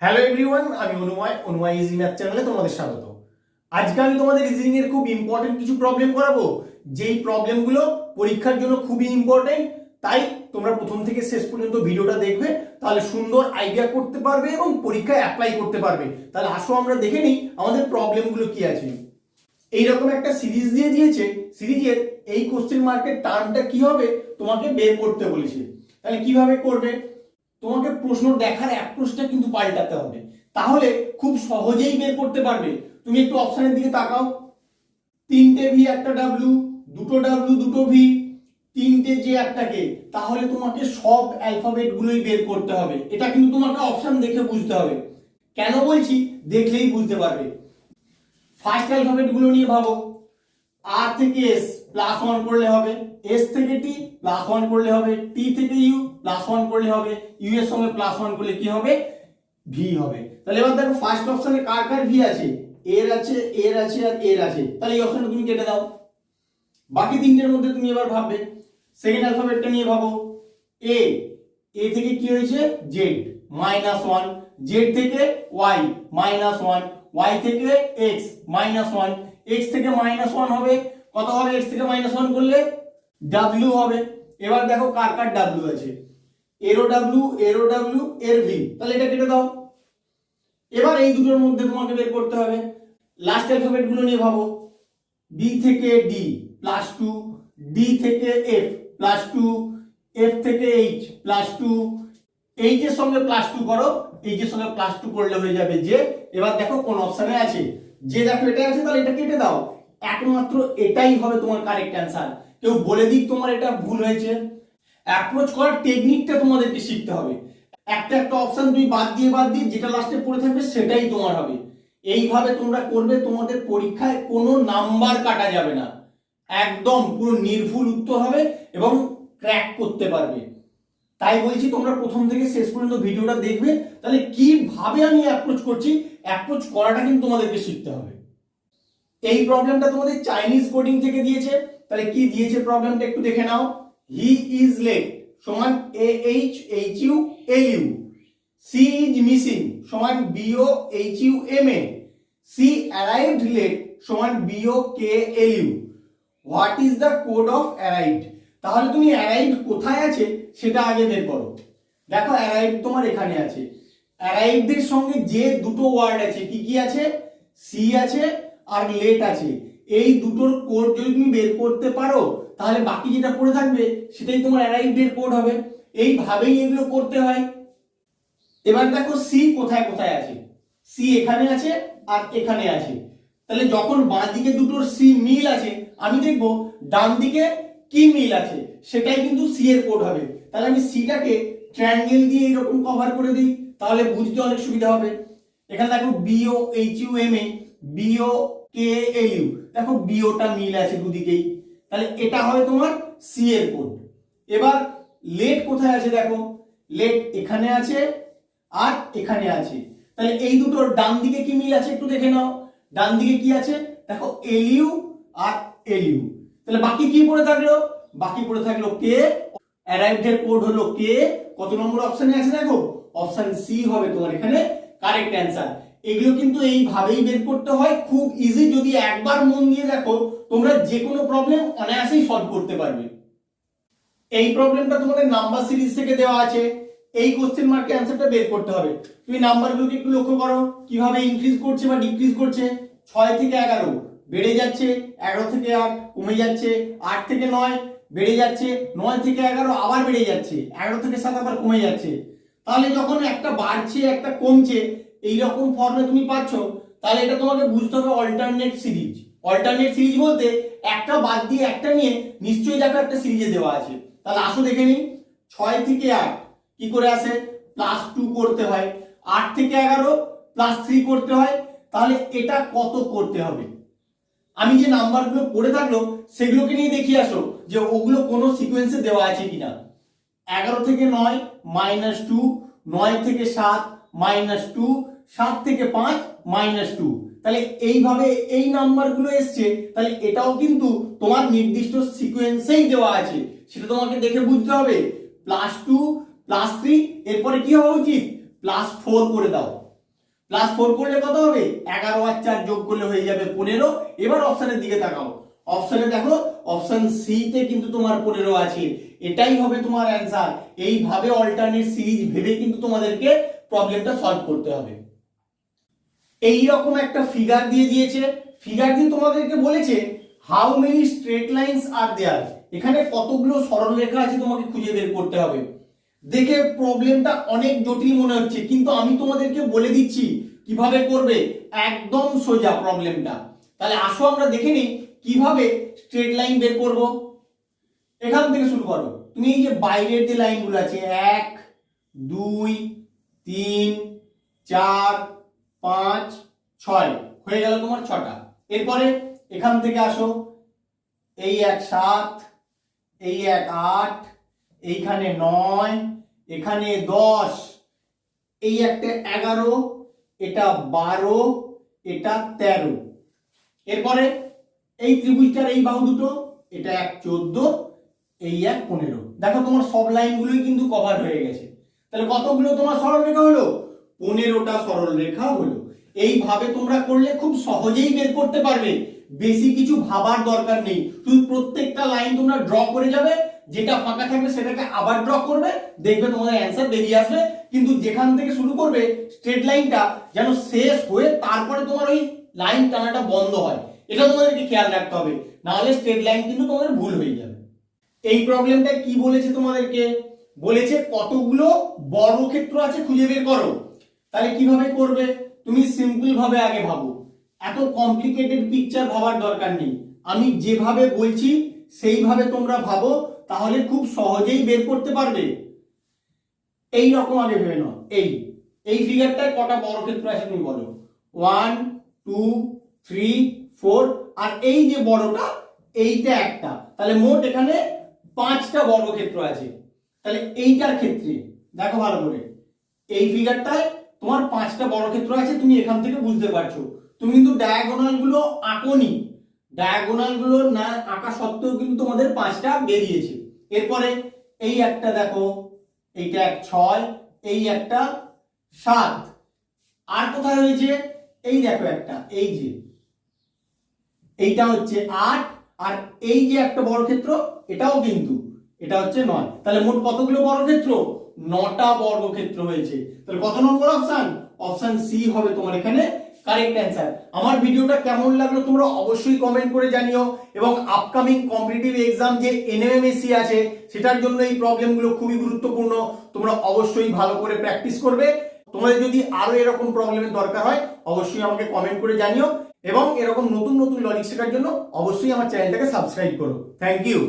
Hello everyone, আমি অনুময় easy math চ্যানেলে তোমাদের স্বাগত। আজকে আমি তোমাদের রিজনিং এর খুব ইম্পর্টেন্ট কিছু প্রবলেম করাবো, যেই প্রবলেমগুলো পরীক্ষার জন্য খুবই ইম্পর্টেন্ট। তাই তোমরা প্রথম থেকে শেষ পর্যন্ত ভিডিওটা দেখবে, তাহলে সুন্দর আইডিয়া করতে পারবে এবং পরীক্ষায় অ্যাপ্লাই করতে পারবে। তাহলে আসো আমরা দেখে নিই আমাদের প্রবলেমগুলো কি আছে। এইরকম একটা সিরিজ দিয়ে দিয়েছে, সিরিজের এই কোশ্চেন মার্কের টার্মটা কি হবে তোমাকে বের করতে বলেছে। তাহলে কিভাবে করবে, তোমাকে প্রশ্ন দেখার অ্যাপ্রোচটা কিন্তু পাল্টাতে হবে, তাহলে খুব সহজেই বের করতে পারবে। তুমি একটু অপশনের দিকে তাকাও, তিনটে ভি একটা ডাব্লিউ, দুটো ডাব্লিউ দুটো ভি, তিনটে যে একটা কে, তাহলে তোমাকে সব অ্যালফাবেট গুলোই বের করতে হবে। এটা কিন্তু তোমাকে অপশন দেখে বুঝতে হবে। কেন বলছি, দেখলেই বুঝতে পারবে। ফার্স্ট অ্যালফাবেট গুলো নিয়ে ভাবো, আর থেকে এস প্লাস ওয়ান করলে হবে, এস থেকে টি প্লাস ওয়ান করলে হবে, টি থেকে ইউ প্লাস ওয়ান করলে হবে, ইউ এর সঙ্গে প্লাস ওয়ান করলে কি হবে, ভি হবে। তাহলে এবার দেখো ফার্স্ট অপশনে কার কার ভি আছে, এর আছে, এর আছে আর এর আছে। তাহলে এই অপশনটা তুমি কেটে দাও। বাকি তিনটের মধ্যে তুমি এবার ভাববে, সেকেন্ড অ্যালফাবেটটা নিয়ে ভাবো, এ, এ থেকে কি হয়েছে জেড মাইনাস ওয়ান, জেড থেকে ওয়াই মাইনাস ওয়ান, ওয়াই থেকে এক্স মাইনাস ওয়ান, এক্স থেকে মাইনাস ওয়ান হবে, কত হবে এক্স থেকে মাইনাস ওয়ান করলে ডাব্লিউ হবে। এবার দেখো কার কার ডাব্লিউ আছে, এরো ডাব্লিউ, এরো ডাব্লিউ, এর ভি। তাহলে এটা কেটে দাও। এবার এই দুটোর মধ্যে তোমাকে বের করতে হবে। লাস্ট অ্যালফাবেট গুলো নিয়ে ভাবো, বি থেকে ডি প্লাস টু, ডি থেকে এফ প্লাস টু, এফ থেকে এইচ প্লাস টু, এইচ এর সঙ্গে প্লাস টু করো, এইচ এর সঙ্গে প্লাস টু করলে হয়ে যাবে যে। এবার দেখো কোন অপশনে আছে, যে দেখো এটা আছে, তাহলে এটা কেটে দাও। একমাত্র এটাই হবে তোমার কারেক্ট অ্যান্সার। কেউ বলে দিক তোমার এটা ভুল হয়েছে, অ্যাপ্রোচ করার টেকনিকটা তোমাদেরকে শিখতে হবে। একটা একটা অপশন তুমি বাদ দিয়ে যেটা লাস্টে পড়ে থাকবে সেটাই তোমার হবে। এইভাবে তোমরা করবে, তোমাদের পরীক্ষায় কোনো নাম্বার কাটা যাবে না, একদম পুরো নির্ভুল উত্তর হবে এবং ক্র্যাক করতে পারবে। তাই বলছি তোমরা প্রথম থেকে শেষ পর্যন্ত ভিডিওটা দেখবে, তাহলে কিভাবে আমি অ্যাপ্রোচ করছি, অ্যাপ্রোচ করাটা কিন্তু তোমাদেরকে শিখতে হবে। এই প্রবলেমটা তোমাদের চাইনিজ কোডিং থেকে দিয়েছে। তাহলে কি দিয়েছে প্রবলেমটা একটু দেখে নাও। হি ইজ লেট সমান A H H U L U, C is missing সমান B O H U M A, C arrived late সমান B O K L U. What is the code of arrived. তাহলে তুমি অ্যারাইভড কোথায় আছে সেটা আগে বের করো। দেখো অ্যারাইভড তোমার এখানে আছে, অ্যারাইভড এর সঙ্গে যে দুটো ওয়ার্ড আছে কি কি আছে, সি আছে আর লেট আছে। এই দুটোর কোড যদি তুমি বের করতে পারো, তাহলে বাকি যেটা পড়ে থাকবে সেটাই তোমার অ্যারাইভড এর কোড হবে। এইভাবেই এগুলো করতে হয়। এবার দেখো সি কোথায় কোথায় আছে, সি এখানে আছে আর এখানে আছে। তাহলে যখন বাঁ দিকে দুটোর সি মিল আছে, আমি দেখবো ডান দিকে কি মিল আছে, সেটাই কিন্তু সি এর কোড হবে। তাহলে আমি সিটাকে ট্রায়াঙ্গেল দিয়ে এরকম কভার করে দিই, তাহলে বুঝতে অনেক সুবিধা হবে। এখানে দেখো bio H U M A, bio K L you, দেখো বিওটা মিল আছে দুদিকেই, তাহলে এটা হবে তোমার সি এর কোড। এবার লেট কোথায় আছে, দেখো লেট এখানে আছে আর এখানে আছে। তাহলে এই দুটোর ডান দিকে কি মিল আছে একটু দেখে নাও, ডান দিকে কি আছে দেখো এল ইউ আর এল ইউ। তাহলে বাকি কি পড়ে থাকলো, বাকি পড়ে থাকলো কে, অ্যারাইভড এর কোড হলো কে। কত নম্বর অপশনে আছে দেখো, অপশন সি হবে তোমার এখানে কারেক্ট অ্যান্সার। এগুলো কিন্তু এইভাবেই বের করতে হয়, খুব ইজি। যদি একবার মন দিয়ে দেখো, তোমরা যে কোনো প্রবলেম অনায়াসেই সলভ করতে পারবে। এই প্রবলেমটা তোমাদের নাম্বার সিরিজ থেকে দেওয়া আছে। এই কোশ্চেন মার্কের অ্যান্সারটা বের করতে হবে। তুমি নাম্বারগুলোকে একটু লক্ষ্য করো কিভাবে ইনক্রিজ করছে বা ডিক্রিজ করছে। 6 থেকে 11 বেড়ে যাচ্ছে, 11 থেকে 8 কমে যাচ্ছে, 8 থেকে 9 বেড়ে যাচ্ছে, 9 থেকে 11 আবার বেড়ে যাচ্ছে, 11 থেকে 7 আবার কমে যাচ্ছে। তাহলে যখন একটা বাড়ছে একটা কমছে এইরকম ফর্মে তুমি পাচ্ছ, তাহলে এটা তোমাকে বুঝতে হবে অল্টারনেট সিরিজ। অল্টারনেট সিরিজ বলতে একটা বাদ দিয়ে একটা নিয়ে নিশ্চয়ই দেখো একটা সিরিজে দেওয়া আছে। তাহলে আসো দেখে নিই। 6 থেকে 8 কি করে আসে, প্লাস 2 করতে হয়, 8 থেকে 11 প্লাস 3 করতে হয়। তাহলে এটা কত করতে হবে, আমি যে নাম্বারগুলো পড়ে থাকলো সেগুলোকে নিয়ে দেখিয়ে আসো যে ওগুলো কোনো সিকোয়েন্সে দেওয়া আছে কিনা। 11 থেকে 9 মাইনাস 2, 9 থেকে 7 মাইনাস 2, 7 থেকে 5 মাইনাস 2। তাহলে এইভাবে এই নাম্বারগুলো এসছে, তাহলে এটাও কিন্তু তোমার নির্দিষ্ট সিকোয়েন্সেই দেওয়া আছে, সেটা তোমাকে দেখে বুঝতে হবে। প্লাস 2 প্লাস 3 এরপরে কি হওয়া উচিত, প্লাস 4 করে দাও। +4 করলে কত হবে? 11 আর 4 যোগ করলে হয়ে যাবে 15। এবার অপশনের দিকে তাকাও, অপশনে দেখো অপশন সি তে কিন্তু তোমার 15 আছে, এটাই হবে তোমার অ্যান্সার। এইভাবে অল্টারনেট সিরিজ ভেবে কিন্তু তোমাদেরকে প্রবলেমটা সলভ করতে হবে। এই রকম একটা ফিগার দিয়ে দিয়েছে, ফিগার দিয়ে তোমাদেরকে বলেছে how many straight lines are there, এখানে কতগুলো সরল রেখা আছে তোমাকে খুঁজে বের করতে হবে। দেখে প্রবলেমটা অনেক জটিল মনে হচ্ছে, কিন্তু আমি তোমাদেরকে বলে দিচ্ছি কিভাবে করবে, একদম সোজা প্রবলেমটা। তাহলে আসো আমরা দেখে নিই কিভাবে স্ট্রেট লাইন বের করব। এখান থেকে শুরু করো, তুমি এই যে বাইরের যে লাইনগুলো আছে 1 2 3 4 5 6 হয়ে গেল তোমার 6টা। এরপরে এখান থেকে আসো, এই 1 7, এই 1 8, এইখানে 9, এখানে 10, এই একটা 11, এটা 12, এটা 13। এরপরে এই ত্রিভুজটার এই বাহু দুটো, এটা 1 14, এই 1 15। দেখো তোমার সব লাইনগুলোই কিন্তু কভার হয়ে গেছে। তাহলে কতগুলো তোমার সরল রেখা হলো? 15টা সরল রেখা হলো। এইভাবে তোমরা করলে খুব সহজেই বের করতে পারবে, বেশি কিছু ভাবার দরকার নেই। শুধু প্রত্যেকটা লাইন তোমরা ড্র করে যাবে, যেটা ফাঁকা থাকবে সেটাকে আবার ড্র করবে, দেখবে তোমাদের অ্যান্সার বেরিয়ে আসবে। কিন্তু যেখান থেকে শুরু করবে স্ট্রেট লাইনটা যেন শেষ হয়ে তারপরে তোমার ওই লাইন টানাটা বন্ধ হয়, এটা তোমাদেরকে খেয়াল রাখতে হবে, না হলে স্ট্রেট লাইন কিন্তু তোমাদের ভুল হয়ে যাবে। এই প্রবলেমটা কি বলেছে তোমাদেরকে? বলেছে কতগুলো বর্গক্ষেত্র আছে খুঁজে বের করো। তাহলে কিভাবে করবে? তুমি সিম্পল ভাবে আগে ভাবো, এত কমপ্লিকেটেড পিকচার ভাবার দরকার নেই। আমি যেভাবে বলছি সেইভাবে তোমরা ভাবো, তাহলে খুব সহজেই বের করতে পারবে। এই রকম আগে ভেবে নাও, এই ফিগারটায় কটা বর্গক্ষেত্র আছে তুমি বলো? 1 2 3 4, আর এই যে বড়টা এইটা একটা, তাহলে মোট এখানে 5টা বর্গক্ষেত্র আছে। তাহলে এইটার ক্ষেত্রে দেখো ভালো করে, এই ফিগারটায় তোমার 5টা বর্গক্ষেত্র আছে, তুমি এখান থেকে বুঝতে পারছো। তুমি কিন্তু ডায়াগোনাল গুলো আঁকোনি, ডায়াগোনাল গুলো না আঁকা সত্ত্বেও কিন্তু তোমাদের 5টা বেরিয়েছে। এরপরে এই একটা দেখো, এইটা 1 6, এই একটা 7, আর কোথায় হয়েছে? এই দেখো একটা, এই যে এইটা হচ্ছে 8, আর এই যে একটা বর্গক্ষেত্র এটাও কিন্তু, এটা হচ্ছে 9। তাহলে মোট কতগুলো বর্গক্ষেত্র? 9টা বর্গক্ষেত্র হয়েছে। তাহলে কত নম্বর অপশন? অপশন সি হবে তোমার এখানে কারেক্ট অ্যান্সার। আমার ভিডিওটা কেমন লাগলো তোমরা অবশ্যই কমেন্ট করে জানিও, এবং আপকামিং কম্পিটিটিভ এক্সাম যে এনএমএমএসসি আছে সেটার জন্য এই প্রবলেমগুলো খুবই গুরুত্বপূর্ণ, তোমরা অবশ্যই ভালো করে প্র্যাকটিস করবে। তোমাদের যদি আরো এরকম প্রবলেমের দরকার হয় অবশ্যই আমাকে কমেন্ট করে জানিও, এবং এরকম নতুন নতুন লজিক শেখার জন্য অবশ্যই আমার চ্যানেলটাকে সাবস্ক্রাইব করো। Thank you.